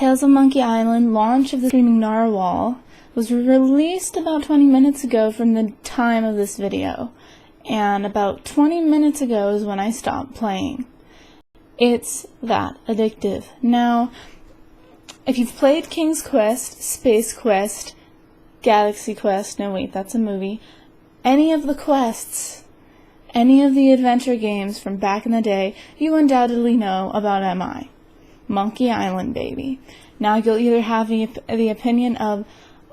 Tales of Monkey Island Launch of the Screaming Narwhal was released about 20 minutes ago from the time of this video, and about 20 minutes ago is when I stopped playing. It's that addictive. Now, if you've played King's Quest, Space Quest, Galaxy Quest, no wait, that's a movie, any of the quests, any of the adventure games from back in the day, you undoubtedly know about MI. Monkey Island, baby. Now you'll either have the opinion of,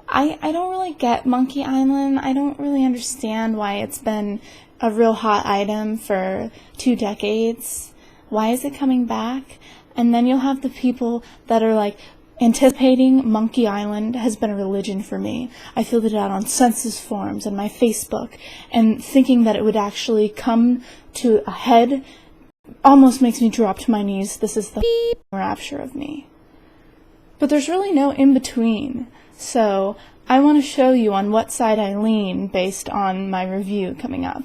I don't really get Monkey Island, I don't really understand why it's been a real hot item for 2 decades, why is it coming back? And then you'll have the people that are like, anticipating Monkey Island has been a religion for me. I filled it out on census forms and my Facebook, and thinking that it would actually come to a head almost makes me drop to my knees. This is the rapture of me. But there's really no in-between, so I want to show you on what side I lean based on my review coming up.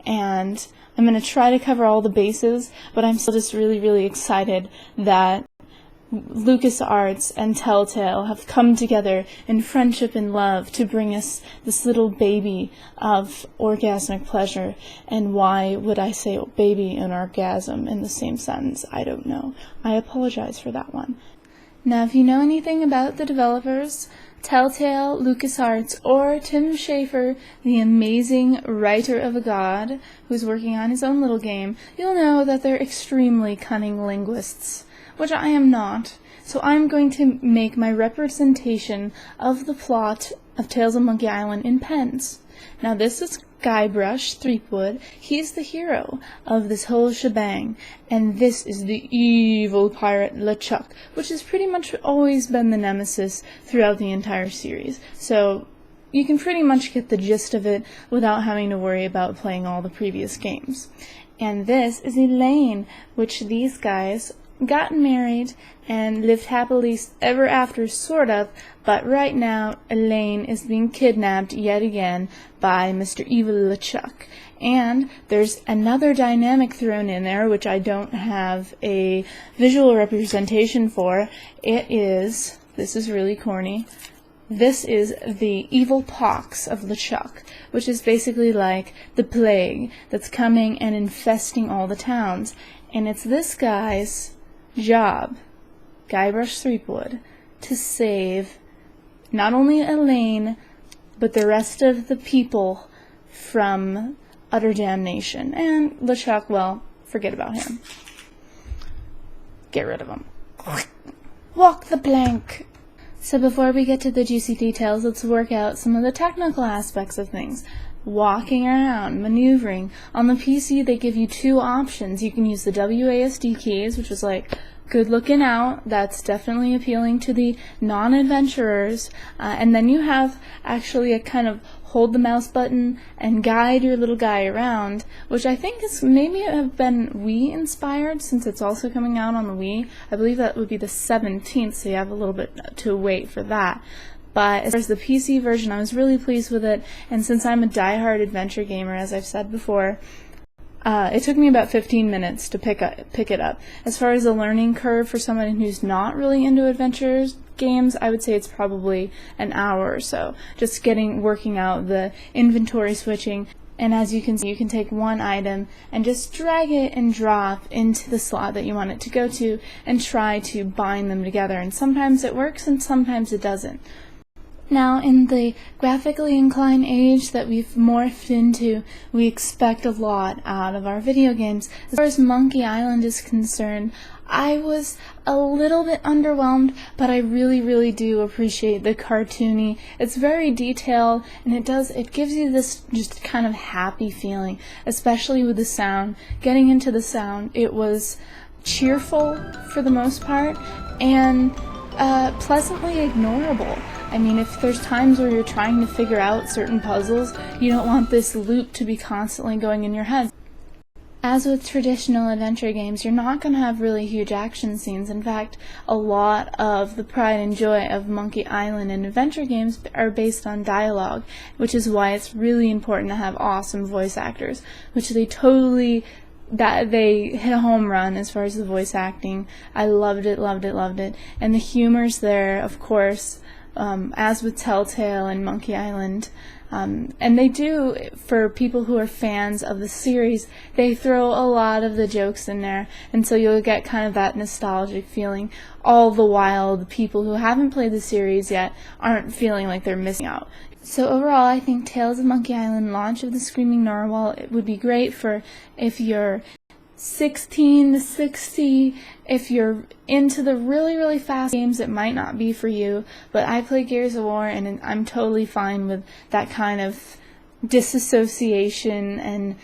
And I'm going to try to cover all the bases, but I'm still just really, really excited that LucasArts and Telltale have come together in friendship and love to bring us this little baby of orgasmic pleasure. And why would I say baby and orgasm in the same sentence? I don't know. I apologize for that one. Now, if you know anything about the developers, Telltale, LucasArts, or Tim Schafer, the amazing writer of a god who's working on his own little game, you'll know that they're extremely cunning linguists, which I am not. So I'm going to make my representation of the plot of Tales of Monkey Island in pens. Now this is Guybrush Threepwood. He's the hero of this whole shebang, and this is the evil pirate LeChuck, which has pretty much always been the nemesis throughout the entire series. So you can pretty much get the gist of it without having to worry about playing all the previous games. And this is Elaine, which these guys got married and lived happily ever after, sort of, but right now Elaine is being kidnapped yet again by Mr. Evil LeChuck. And there's another dynamic thrown in there which I don't have a visual representation for. It is, this is really corny, this is the evil pox of LeChuck, which is basically like the plague that's coming and infesting all the towns. And it's this guy's job, Guybrush Threepwood, to save not only Elaine, but the rest of the people from utter damnation. And LeChuck, well, forget about him. Get rid of him. Walk the plank! So before we get to the juicy details, let's work out some of the technical aspects of things. Walking around, maneuvering. On the PC, they give you 2 options. You can use the WASD keys, which is like, good looking out. That's definitely appealing to the non-adventurers. And then you have actually a kind of hold the mouse button and guide your little guy around, which I think is maybe have been Wii inspired, since it's also coming out on the Wii. I believe that would be the 17th, so you have a little bit to wait for that. But as far as the PC version, I was really pleased with it, and since I'm a die-hard adventure gamer, as I've said before, it took me about 15 minutes to pick it up. As far as the learning curve for someone who's not really into adventures games, I would say it's probably an hour or so, just working out the inventory switching. And as you can see, you can take one item and just drag it and drop into the slot that you want it to go to and try to bind them together. And sometimes it works and sometimes it doesn't. Now, in the graphically inclined age that we've morphed into, we expect a lot out of our video games. As far as Monkey Island is concerned, I was a little bit underwhelmed, but I really, really do appreciate the cartoony. It's very detailed, and it gives you this just kind of happy feeling, especially with the sound. Getting into the sound, it was cheerful for the most part, and pleasantly ignorable. I mean, if there's times where you're trying to figure out certain puzzles, you don't want this loop to be constantly going in your head. As with traditional adventure games, you're not going to have really huge action scenes. In fact, a lot of the pride and joy of Monkey Island and adventure games are based on dialogue, which is why it's really important to have awesome voice actors, which they totally that they hit a home run as far as the voice acting. I loved it, loved it, loved it. And the humor's there, of course, as with Telltale and Monkey Island. And they do, for people who are fans of the series, they throw a lot of the jokes in there, and so you'll get kind of that nostalgic feeling, all the while the people who haven't played the series yet aren't feeling like they're missing out. So overall, I think Tales of Monkey Island Launch of the Screaming Narwhal, it would be great for if you're 16 to 60, if you're into the really, really fast games. It might not be for you, but I play Gears of War, and I'm totally fine with that kind of disassociation and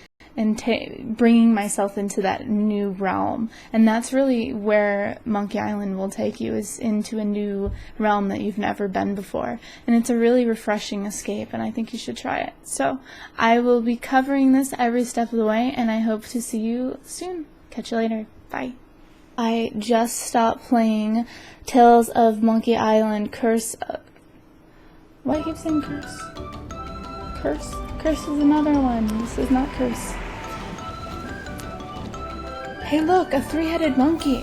bringing myself into that new realm. And that's really where Monkey Island will take you, is into a new realm that you've never been before. And it's a really refreshing escape, and I think you should try it. So I will be covering this every step of the way, and I hope to see you soon. Catch you later. Bye. I just stopped playing Tales of Monkey Island Curse. Why do I keep saying curse? Curse? Curse is another one. This is not Curse. Hey look, a three-headed monkey!